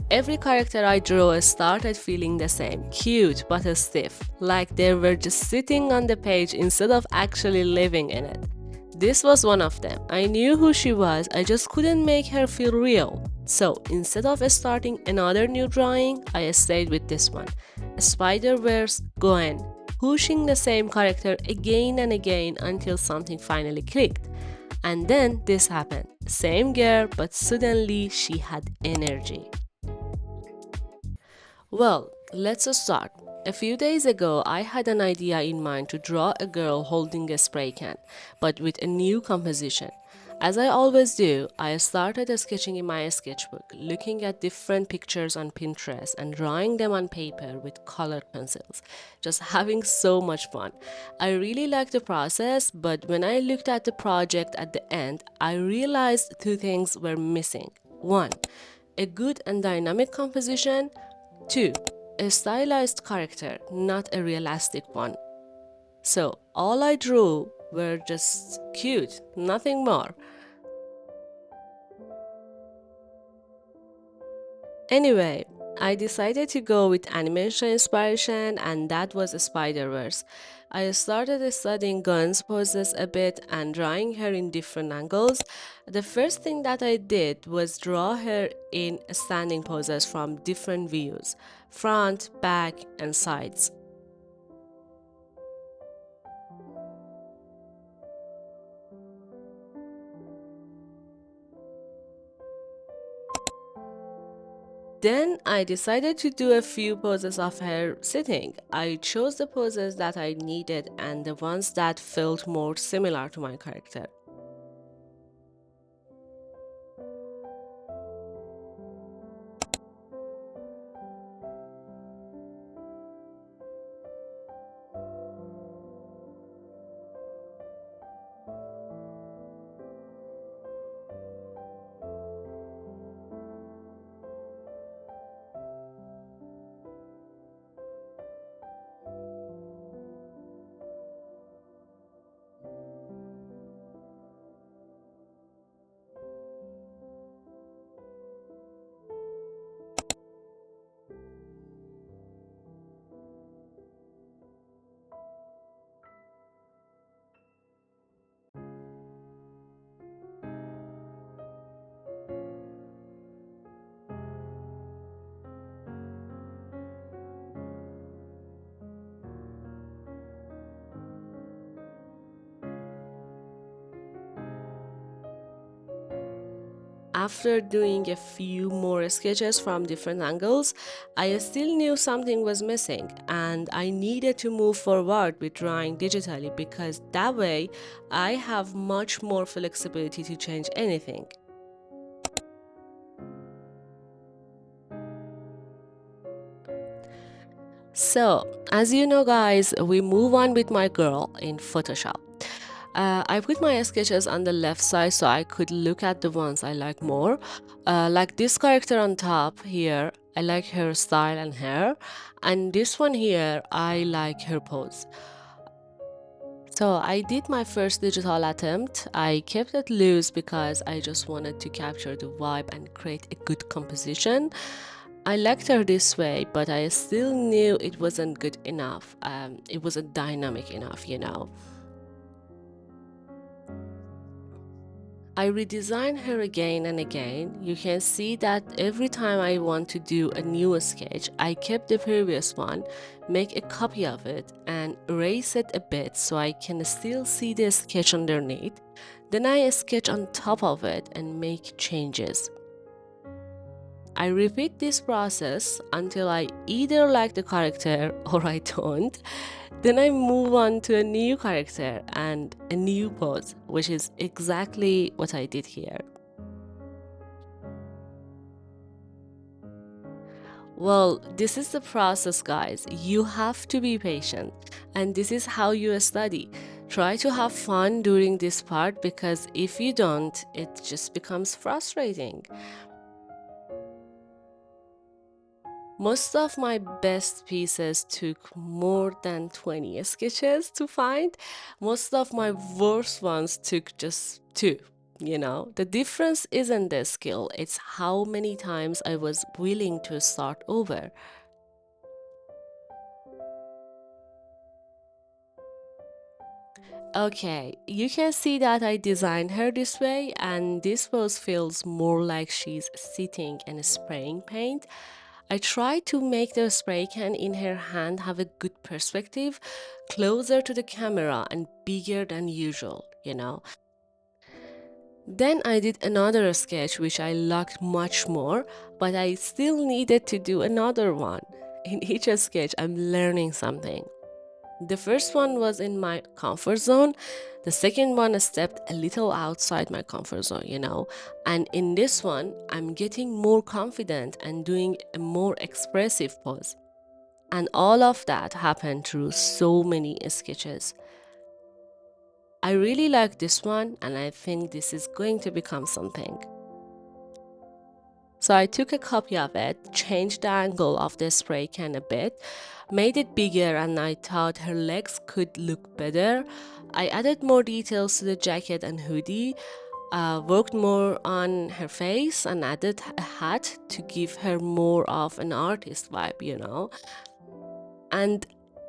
Every character I drew started feeling the same, cute but stiff, like they were just sitting on the page instead of actually living in it. This was one of them. I knew who she was, I just couldn't make her feel real. So instead of starting another new drawing, I stayed with this one. Spider-Verse Gwen, pushing the same character again and again until something finally clicked. And then this happened. Same girl, but suddenly she had energy. Well, let's start. A few days ago, I had an idea in mind to draw a girl holding a spray can, but with a new composition. As I always do, I started sketching in my sketchbook, looking at different pictures on Pinterest and drawing them on paper with colored pencils, just having so much fun. I really liked the process, but when I looked at the project at the end, I realized two things were missing. One, a good and dynamic composition. 2. A stylized character, not a realistic one. So all I drew were just cute, nothing more. Anyway, I decided to go with animation inspiration, and that was Spider-Verse. I started studying Gun's poses a bit and drawing her in different angles. The first thing that I did was draw her in standing poses from different views, front, back, and sides. Then I decided to do a few poses of her sitting. I chose the poses that I needed and the ones that felt more similar to my character. After doing a few more sketches from different angles, I still knew something was missing and I needed to move forward with drawing digitally because that way I have much more flexibility to change anything. So, as you know, guys, we move on with my girl in Photoshop. I put my sketches on the left side so I could look at the ones I like more. Like this character on top here, I like her style and hair. And this one here, I like her pose. So I did my first digital attempt. I kept it loose because I just wanted to capture the vibe and create a good composition. I liked her this way, but I still knew it wasn't good enough. It wasn't dynamic enough. I redesigned her again and again. You can see that every time I want to do a new sketch, I kept the previous one, make a copy of it, and erase it a bit so I can still see the sketch underneath. Then I sketch on top of it and make changes. I repeat this process until I either like the character or I don't. Then I move on to a new character and a new pose, which is exactly what I did here. Well, this is the process, guys. You have to be patient, and this is how you study. Try to have fun during this part because if you don't, it just becomes frustrating. Most of my best pieces took more than 20 sketches to find. Most of my worst ones took just two. The difference isn't the skill, it's how many times I was willing to start over. Okay, you can see that I designed her this way, and this pose feels more like she's sitting and spraying paint. I tried to make the spray can in her hand have a good perspective, closer to the camera and bigger than usual. Then I did another sketch which I liked much more, but I still needed to do another one. In each sketch, I'm learning something. The first one was in my comfort zone. The second one stepped a little outside my comfort zone. And in this one, I'm getting more confident and doing a more expressive pose. And all of that happened through so many sketches. I really like this one, and I think this is going to become something. So I took a copy of it, changed the angle of the spray can a bit, made it bigger, and I thought her legs could look better. I added more details to the jacket and hoodie, worked more on her face, and added a hat to give her more of an artist vibe. And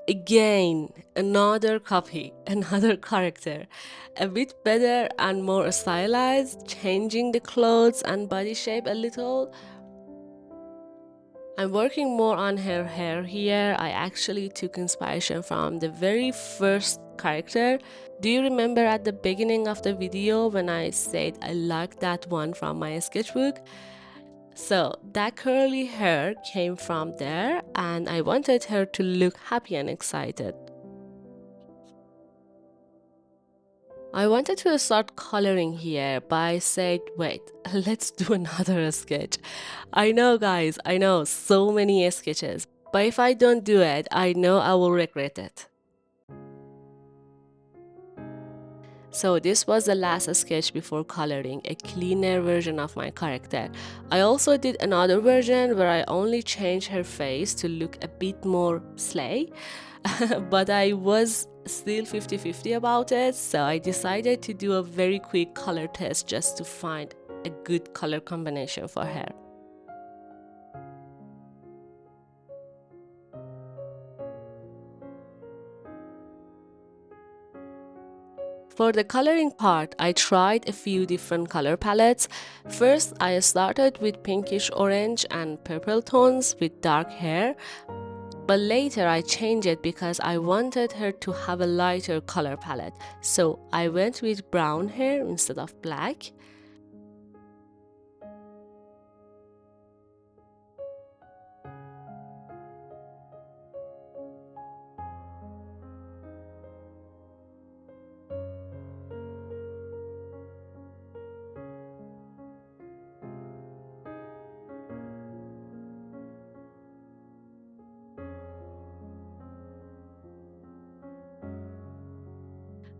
again, another copy, another character, a bit better and more stylized, changing the clothes and body shape a little. I'm working more on her hair here. I actually took inspiration from the very first character. Do you remember at the beginning of the video when I said I liked that one from my sketchbook? So that curly hair came from there, and I wanted her to look happy and excited. I wanted to start coloring here, but I said, wait, let's do another sketch. I know, guys, I know, so many sketches, but if I don't do it, I know I will regret it. So this was the last sketch before coloring, a cleaner version of my character. I also did another version where I only changed her face to look a bit more slay, but I was still 50-50 about it, so I decided to do a very quick color test just to find a good color combination for her. For the coloring part, I tried a few different color palettes. First, I started with pinkish orange and purple tones with dark hair, but later I changed it because I wanted her to have a lighter color palette. So I went with brown hair instead of black.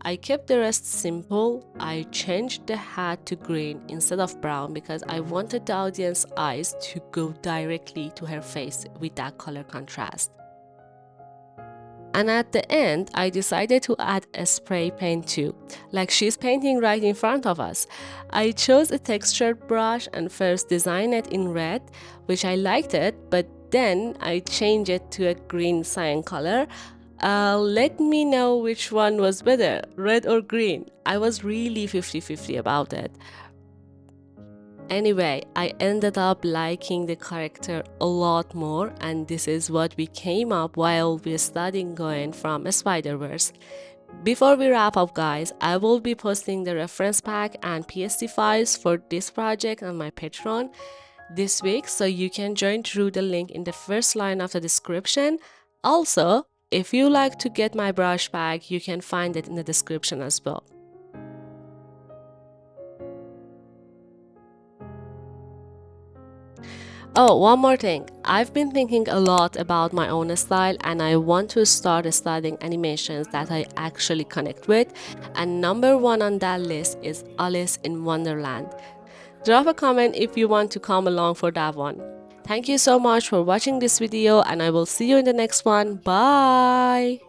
I kept the rest simple. I changed the hat to green instead of brown because I wanted the audience eyes to go directly to her face with that color contrast. And at the end, I decided to add a spray paint too, like she's painting right in front of us. I chose a textured brush and first designed it in red, which I liked it, but then I changed it to a green cyan color. Let me know which one was better, red or green. I was really 50-50 about it. Anyway, I ended up liking the character a lot more, and this is what we came up while we studying Gwen from Spider-Verse. Before we wrap up, guys, I will be posting the reference pack and PSD files for this project on my Patreon this week, so you can join through the link in the first line of the description. Also, if you like to get my brush bag, you can find it in the description as well. Oh, one more thing. I've been thinking a lot about my own style, and I want to start studying animations that I actually connect with. And number one on that list is Alice in Wonderland. Drop a comment if you want to come along for that one. Thank you so much for watching this video, and I will see you in the next one. Bye!